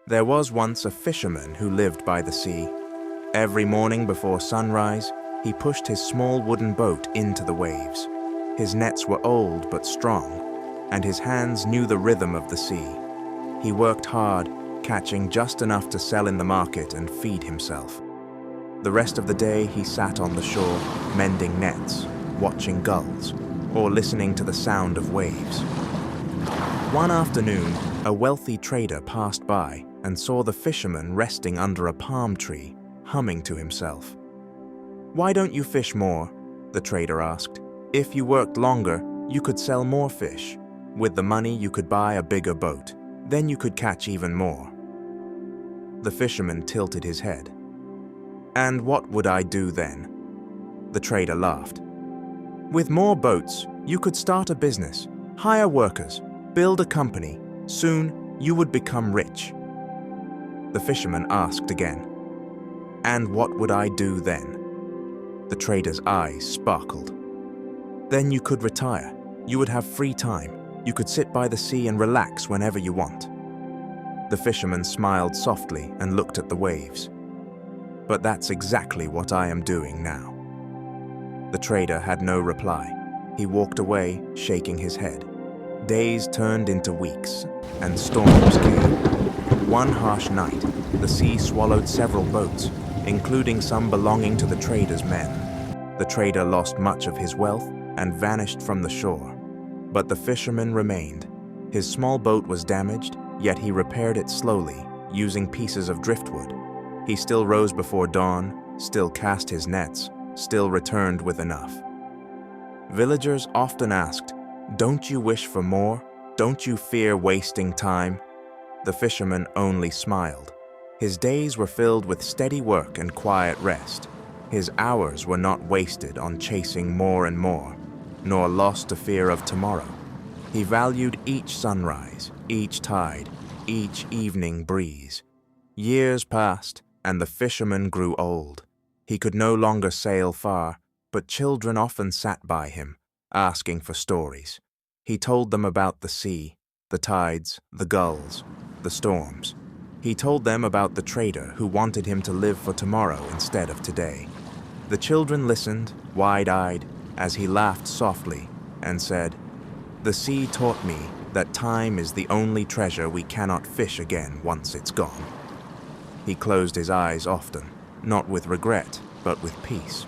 There was once a fisherman who lived by the sea. Every morning before sunrise, he pushed his small wooden boat into the waves. His nets were old but strong, and his hands knew the rhythm of the sea. He worked hard, catching just enough to sell in the market and feed himself. The rest of the day he sat on the shore, mending nets, watching gulls, or listening to the sound of waves. One afternoon, a wealthy trader passed by and saw the fisherman resting under a palm tree, humming to himself. "Why don't you fish more?" the trader asked. "If you worked longer, you could sell more fish. With the money, you could buy a bigger boat. Then you could catch even more." The fisherman tilted his head. "And what would I do then?" The trader laughed. "With more boats, you could start a business, hire workers, build a company. Soon, you would become rich." The fisherman asked again, "And what would I do then?" The trader's eyes sparkled. "Then you could retire. You would have free time. You could sit by the sea and relax whenever you want." The fisherman smiled softly and looked at the waves. "But that's exactly what I am doing now." The trader had no reply. He walked away, shaking his head. Days turned into weeks, and storms came. One harsh night, the sea swallowed several boats, including some belonging to the trader's men. The trader lost much of his wealth and vanished from the shore. But the fisherman remained. His small boat was damaged, yet he repaired it slowly, using pieces of driftwood. He still rose before dawn, still cast his nets, still returned with enough. Villagers often asked, "Don't you wish for more? Don't you fear wasting time?" The fisherman only smiled. His days were filled with steady work and quiet rest. His hours were not wasted on chasing more and more, nor lost to fear of tomorrow. He valued each sunrise, each tide, each evening breeze. Years passed, and the fisherman grew old. He could no longer sail far, but children often sat by him, asking for stories. He told them about the sea, the tides, the gulls, the storms. He told them about the trader who wanted him to live for tomorrow instead of today. The children listened, wide-eyed, as he laughed softly and said, "The sea taught me that time is the only treasure we cannot fish again once it's gone." He closed his eyes often, not with regret, but with peace.